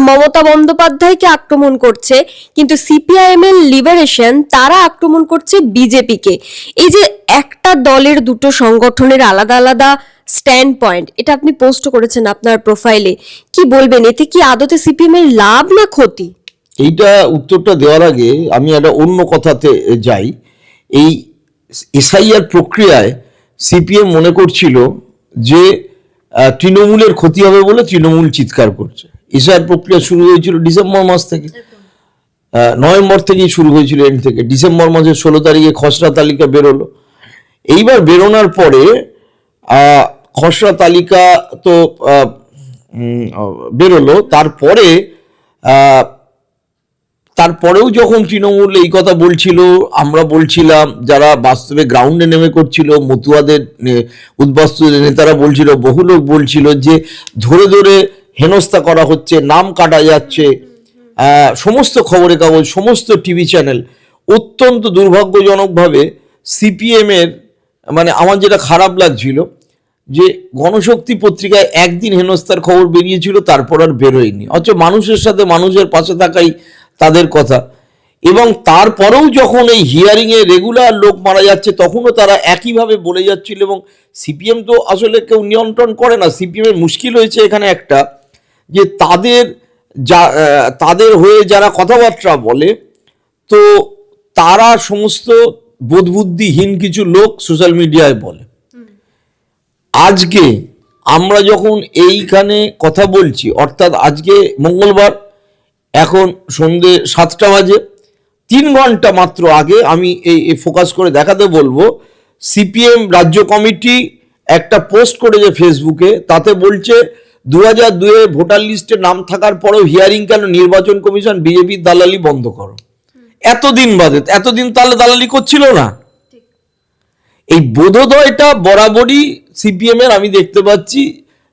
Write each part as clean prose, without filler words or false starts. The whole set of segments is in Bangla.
মমতা বন্দ্যোপাধ্যায়কে আক্রমণ করছে, কিন্তু সিপিআইএম এর লিবারেশন তারা আক্রমণ করছে বিজেপিকে। এই যে একটা দলের দুটো সংগঠনের আলাদা আলাদা স্ট্যান্ড পয়েন্ট, এটা আপনি পোস্ট করেছেন আপনার প্রোফাইলে, কি বলবেন? এতে কি আদতে সিপিএম এর লাভ না ক্ষতি? এইটা উত্তরটা দেওয়ার আগে আমি একটা অন্য কথাতে যাই। এই এসআইআর প্রক্রিয়ায় সিপিএম মনে করছিল যে তৃণমূলের ক্ষতি হবে বলে তৃণমূল চিৎকার করছে। এসআইআর প্রক্রিয়া শুরু হয়েছিল ডিসেম্বর মাস থেকে, নভেম্বর থেকেই শুরু হয়েছিল, এন্ড থেকে ডিসেম্বর মাসের 16 তারিখে খসড়া তালিকা বেরোলো। এইবার বেরোনোর পরে খসড়া তালিকা তো বেরোলো, তারপরেও যখন তৃণমূল এই কথা বলছিল, আমরা বলছিলাম, যারা বাস্তবে গ্রাউন্ডে নেমে করছিল, মতুয়াদের উদ্বাস্তু নেতারা বলছিল, বহু লোক বলছিল যে ধরে ধরে হেনস্থা করা হচ্ছে, নাম কাটা যাচ্ছে। সমস্ত খবরের কাগজ, সমস্ত টিভি চ্যানেল অত্যন্ত দুর্ভাগ্যজনকভাবে সিপিএমের, মানে আমার যেটা খারাপ লাগছিল যে গণশক্তি পত্রিকায় একদিন হেনস্থার খবর বেরিয়েছিল, তারপর আর বেরোয়নি। অথচ মানুষের সাথে মানুষের পাশে থাকাই তাদের কথা। এবং তারপরেও যখন এই হিয়ারিংয়ে রেগুলার লোক মারা যাচ্ছে, তখনও তারা একইভাবে বলে যাচ্ছিল। এবং সিপিএম তো আসলে কেউ নিয়ন্ত্রণ করে না। সিপিএমের মুশকিল হয়েছে এখানে একটা, যে তাদের হয়ে যারা কথাবার্তা বলে, তো তারা সমস্ত বোধবুদ্ধিহীন কিছু লোক সোশ্যাল মিডিয়ায় বলে। আজকে আমরা যখন এইখানে কথা বলছি, অর্থাৎ আজকে মঙ্গলবার, এখন সন্ধ্যে 7টা বাজে, 3 ঘন্টা মাত্র আগে আমি এই ফোকাস করে দেখাতে বলবো, সিপিএম রাজ্য কমিটি একটা পোস্ট করেছে ফেসবুকে, তাতে বলছে 2002 ভোটার লিস্টে নাম থাকার পরেও হিয়ারিং কেন? নির্বাচন কমিশন বিজেপির দালালি বন্ধ করো। এতদিন বাদে, এতদিন তাহলে দালালি করছিল না? এই বোধোদয়টা বরাবরই সিপিএম এর আমি দেখতে পাচ্ছি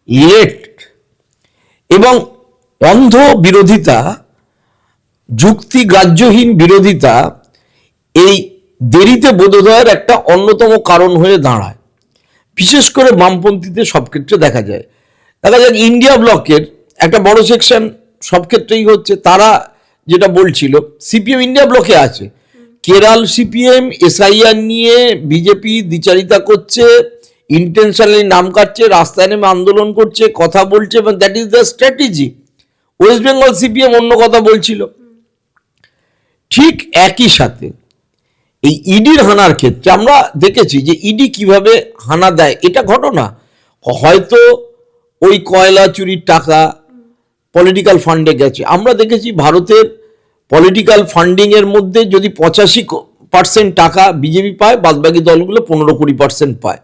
লেট, এবং অন্ধ বিরোধিতা, যুক্তিগ্রাহ্যহীন বিরোধিতা এই দেরিতে বোধোদয়ের একটা অন্যতম কারণ হয়ে দাঁড়ায়। বিশেষ করে বামপন্থীদের সব ক্ষেত্রে দেখা যায়। ইন্ডিয়া ব্লকের একটা বড় সেকশন সব ক্ষেত্রেই হচ্ছে। তারা যেটা বলছিল, সিপিএম ইন্ডিয়া ব্লকে আছে, কেরাল সিপিএম এসআইআর নিয়ে বিজেপি দ্বিচারিতা করছে, ইন্টেনশনালি নাম কাটছে, রাস্তায় নেমে আন্দোলন করছে, কথা বলছে, এবং that is the strategy. West Bengal CPM অন্য কথা বলছিল। ঠিক একই সাথে এই ইডির হানার ক্ষেত্রে আমরা দেখেছি যে ইডি কিভাবে হানা দেয়। এটা ঘটনা, হয়তো ওই কয়লা চুরির টাকা পলিটিক্যাল ফান্ডে গেছে। আমরা দেখেছি ভারতের পলিটিক্যাল ফান্ডিং এর মধ্যে যদি 85% টাকা বিজেপি পায়, বাদবাকি দলগুলো 15-20% পায়।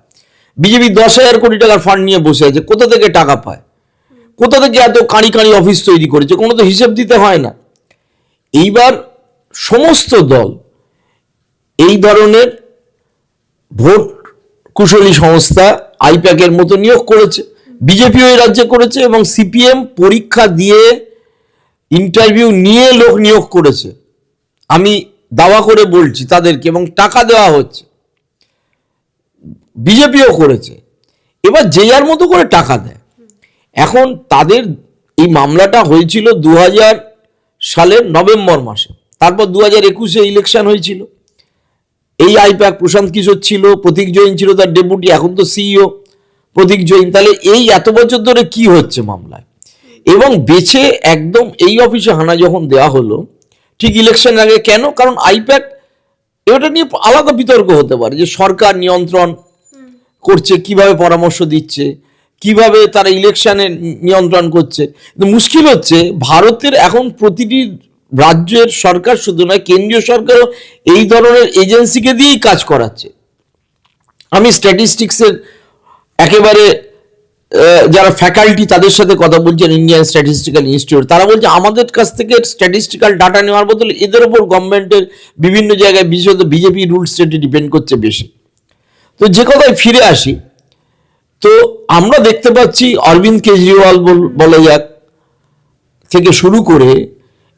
বিজেপি 10,000 কোটি টাকার ফান্ড নিয়ে বসে আছে। কোথা থেকে টাকা পায়? কোথা থেকে এত কাঁড়ি কাঁড়ি অফিস তৈরি করেছে? কোনো তো হিসেব দিতে হয় না। এইবার সমস্ত দল এই ধরনের ভোট কুশলী সংস্থা আইপ্যাকের মতো নিয়োগ করেছে, বিজেপিও এই রাজ্যে করেছে, এবং সিপিএম পরীক্ষা দিয়ে ইন্টারভিউ নিয়ে লোক নিয়োগ করেছে। আমি দাওয়া করে বলছি তাদেরকে, এবং টাকা দেওয়া হচ্ছে। বিজেপিও করেছে। এবার যে যার মতো করে টাকা দেয়। এখন তাদের এই মামলাটা হয়েছিল 2000 সালের নভেম্বর মাসে, তারপর 2021 ইলেকশন হয়েছিল। এই আইপ্যাক প্রশান্ত কিশোর ছিল, প্রতীক জৈন ছিল তার ডেপুটি, এখন তো সিইও প্রতীক জৈন। তাহলে এই এত বছর ধরে কি হচ্ছে মামলায়? এবং বেছে একদম এই অফিসে হানা যখন দেওয়া হলো ঠিক ইলেকশন আগে, কেন? কারণ আইপ্যাক, এটা নিয়ে আলাদা বিতর্ক হতে পারে যে সরকার নিয়ন্ত্রণ করছে, কিভাবে পরামর্শ দিচ্ছে, কিভাবে তারা ইলেকশনে নিয়ন্ত্রণ করছে। মুশকিল হচ্ছে ভারতের এখন প্রতিটি রাজ্যের সরকার, শুধু নয় কেন্দ্রীয় সরকারও এই ধরনের এজেন্সিকে দিয়েই কাজ করাচ্ছে। আমি স্ট্যাটিস্টিক্সের একেবারে যারা ফ্যাকাল্টি তাদের সাথে কথা বলছেন, ইন্ডিয়ান স্ট্যাটিস্টিক্যাল ইনস্টিটিউট, তারা বলছে আমাদের কাছ থেকে স্ট্যাটিস্টিক্যাল ডাটা নেওয়ার বদলে এদের ওপর গভর্নমেন্টের বিভিন্ন জায়গায়, বিশেষত বিজেপি রুল স্টেটে ডিপেন্ড করছে বেশি। তো যে কথায় ফিরে আসি, তো আমরা দেখতে পাচ্ছি অরবিন্দ কেজরিওয়াল বলা যাক থেকে শুরু করে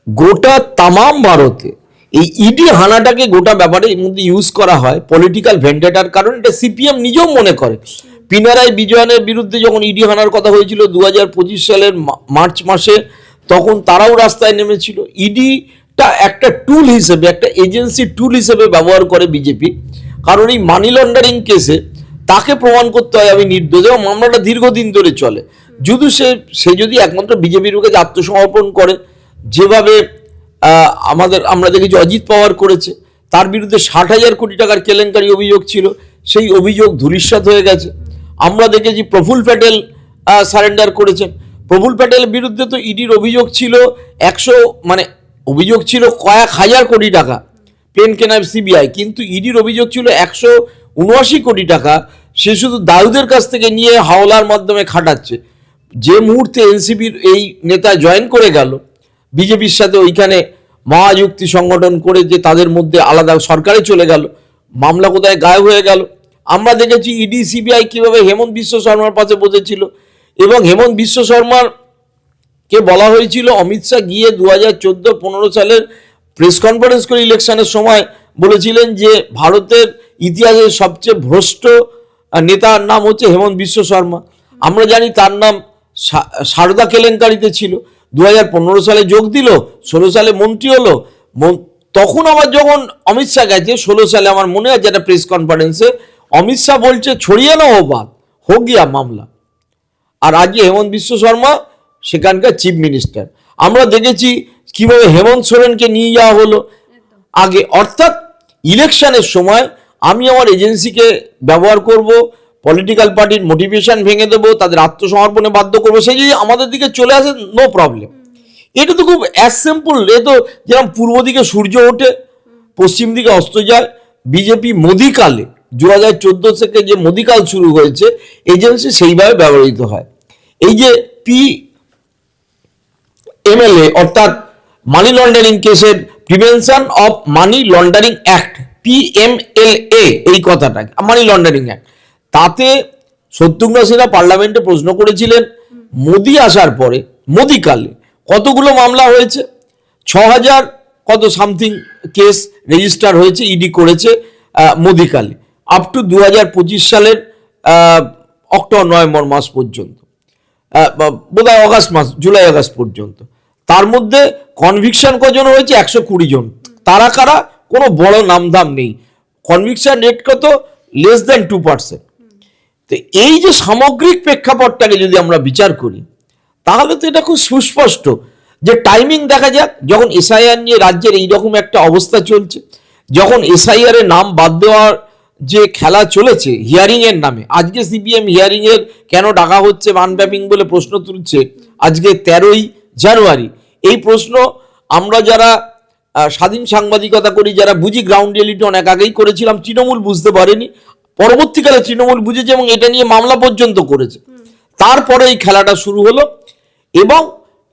গোটা তামাম ভারতে এই ইডি হানাটাকে গোটা ব্যাপারে এর মধ্যে ইউজ করা হয় পলিটিক্যাল ভেন্ডেটার কারণ। এটা সিপিএম নিজেও মনে করে। পিনারাই বিজয়নের বিরুদ্ধে যখন ইডি হানার কথা হয়েছিল 2025 সালের মার্চ মাসে, তখন তারাও রাস্তায় নেমেছিল। ইডিটা একটা টুল হিসেবে, একটা এজেন্সি টুল হিসেবে ব্যবহার করে বিজেপি, কারণ এই মানি লন্ডারিং কেসে তাকে প্রমাণ করতে হয় আমি নির্দোষ, এবং মামলাটা দীর্ঘদিন ধরে চলে। যদি সে যদি একমাত্র বিজেপির কাছে আত্মসমর্পণ করে, যেভাবে আমরা দেখেছি অজিত পাওয়ার করেছে, তার বিরুদ্ধে 60,000 কোটি টাকার কেলেঙ্কারি অভিযোগ ছিল, সেই অভিযোগ ধূলিসাৎ হয়ে গেছে। আমরা দেখেছি প্রফুল্ল প্যাটেল সারেন্ডার করেছেন। প্রফুল্ল প্যাটেলের বিরুদ্ধে তো ইডির অভিযোগ ছিল অভিযোগ ছিল কয়েক হাজার কোটি টাকা প্লেন কেনার সিবিআই, কিন্তু ইডির অভিযোগ ছিল 179 কোটি টাকা সে শুধু দাউদের কাছ থেকে নিয়ে হাওলার মাধ্যমে খাটাচ্ছে। যে মুহূর্তে এনসিপির এই নেতা জয়েন করে গেল বিজেপির সাথে, ওইখানে মহাযুক্তি সংগঠন করে যে তাদের মধ্যে আলাদা সরকারে চলে গেল, মামলা কোথায় গায়েব হয়ে গেল। আমরা দেখেছি ইডি সিবিআই কিভাবে হেমন্ত বিশ্ব শর্মার পাশে বসেছিল, এবং হেমন্ত বিশ্ব শর্মার কে বলা হয়েছিল অমিত শাহ গিয়ে 2014-15 সালের প্রেস কনফারেন্স করে ইলেকশনের সময় বলেছিলেন যে ভারতের ইতিহাসের সবচেয়ে ভ্রষ্ট নেতার নাম হচ্ছে হেমন্ত বিশ্ব শর্মা। আমরা জানি তার নাম সারদা কেলেঙ্কারিতে ছিল। 2015 সালে যোগ দিল, 16 সালে মন্ত্রী হলো। তখন আবার যখন অমিত শাহ গেছে 16 সালে, আমার মনে আছে একটা প্রেস কনফারেন্সে অমিত শাহ বলছে ছড়িয়ে না ও বাদ হো গিয়া মামলা। আর আজকে হেমন্ত বিশ্ব শর্মা সেখানকার চিফ মিনিস্টার। আমরা দেখেছি কিভাবে হেমন্ত সোরেনকে নিয়ে যাওয়া হলো আগে। অর্থাৎ ইলেকশনের সময় আমি আমার এজেন্সিকে ব্যবহার করব, পলিটিক্যাল পার্টির মোটিভেশন ভেঙে দেবো, তাদের আত্মসমর্পণে বাধ্য করবো, সে যদি আমাদের দিকে চলে আসে নো প্রবলেম। এটা তো খুব অ্যাজ সিম্পল। এ তো যেরকম পূর্ব দিকে সূর্য ওঠে পশ্চিম দিকে অস্ত যায়। বিজেপি মোদিকালে 2014 থেকে যে মোদিকাল শুরু হয়েছে, এজেন্সি সেইভাবে ব্যবহৃত হয়। এই যে PMLA অর্থাৎ মানি লন্ডারিং কেসের prevention of money laundering act, PMLA, এই কথাটা মানি লন্ডারিং অ্যাক্ট, তাতে শত্রুঘ্ন সিনহা পার্লামেন্টে প্রশ্ন করেছিলেন মোদি আসার পরে মোদিকালে কতগুলো মামলা হয়েছে, 6,000 কত সামথিং কেস রেজিস্টার হয়েছে, ইডি করেছে মোদিকালে আপ টু 2025 সালের অক্টোবর-নভেম্বর মাস পর্যন্ত, বোধহয় অগাস্ট মাস, জুলাই আগস্ট পর্যন্ত। তার মধ্যে কনভিকশন কজন হয়েছে 120 জন। তারা কারা? কোনো বড় নামধাম নেই। কনভিকশন রেট কত? Less than 2%। তো এই যে সামগ্রিক প্রেক্ষাপটটাকে যদি আমরা বিচার করি, তাহলে তো এটা খুব সুস্পষ্ট যে টাইমিং দেখা যাক, যখন এসআইআর নিয়ে রাজ্যের এইরকম একটা অবস্থা চলছে, যখন এসআইআর এর নাম বাদ দেওয়ার যে খেলা চলেছে হিয়ারিং এর নামে, আজকে সিপিএম হিয়ারিং এর কেন ডাকা হচ্ছে আনপ্যাপিং বলে প্রশ্ন তুলছে আজকে 13ই জানুয়ারি। এই প্রশ্ন আমরা যারা স্বাধীন সাংবাদিকতা করি, যারা বুঝি গ্রাউন্ড রিয়েলিটি, অনেক আগেই করেছিলাম। তৃণমূল বুঝতে পারেনি, পরবর্তীকালে তৃণমূল বুঝেছে এবং এটা নিয়ে মামলা পর্যন্ত করেছে। তারপরে এই খেলাটা শুরু হলো, এবং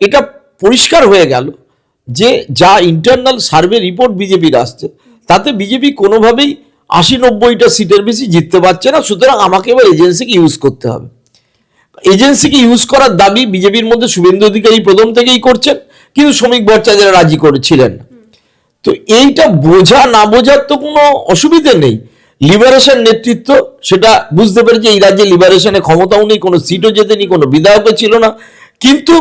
এটা পরিষ্কার হয়ে গেল যে যা ইন্টারনাল সার্ভে রিপোর্ট বিজেপির আসছে, তাতে বিজেপি কোনোভাবেই 80-90টা সিটের বেশি জিততে পারছে না। সুতরাং আমাকে এবার এজেন্সিকে ইউজ করতে হবে। এজেন্সিকে ইউজ করার দাবি বিজেপির মধ্যে শুভেন্দু অধিকারী প্রথম থেকেই করছেন, কিন্তু শ্রমিক ভট্টাচার্য রাজি করেছিলেন না। তো এইটা বোঝা না বোঝার তো কোনো অসুবিধে নেই। লিবারেশন নেতৃত্ব সেটা বুঝতে পেরেছে, এই রাজ্যে লিবারেশনে ক্ষমতাও নেই, কোনো সিটও জেতেনি, কোনো বিধায়কও ছিল না। কিন্তু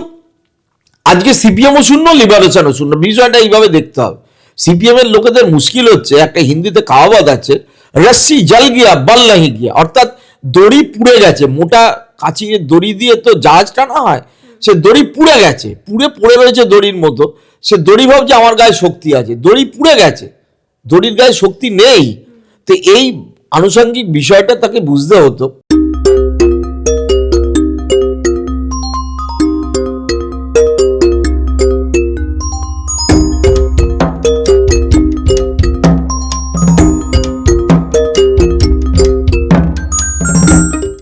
আজকে সিপিএমও শূন্য, লিবারেশনও শূন্য। বিষয়টা এইভাবে দেখতে হবে। সিপিএম এর লোকেদের মুশকিল হচ্ছে, একটা হিন্দিতে কাহাবত আছে, রস্সি জল গিয়া বল নাহি গিয়া, অর্থাৎ দড়ি পুড়ে গেছে। মোটা কাচিয়ে দড়ি দিয়ে তো জাহাজ টানা হয়, সে দড়ি পুড়ে গেছে, পুড়ে পড়ে রয়েছে দড়ির মতো। সে দড়ি ভাবছে আমার গায়ে শক্তি আছে, দড়ি পুড়ে গেছে, দড়ির গায়ে শক্তি নেই। তো এই আনুষঙ্গিক বিষয়টা তাকে বুঝতে হতো।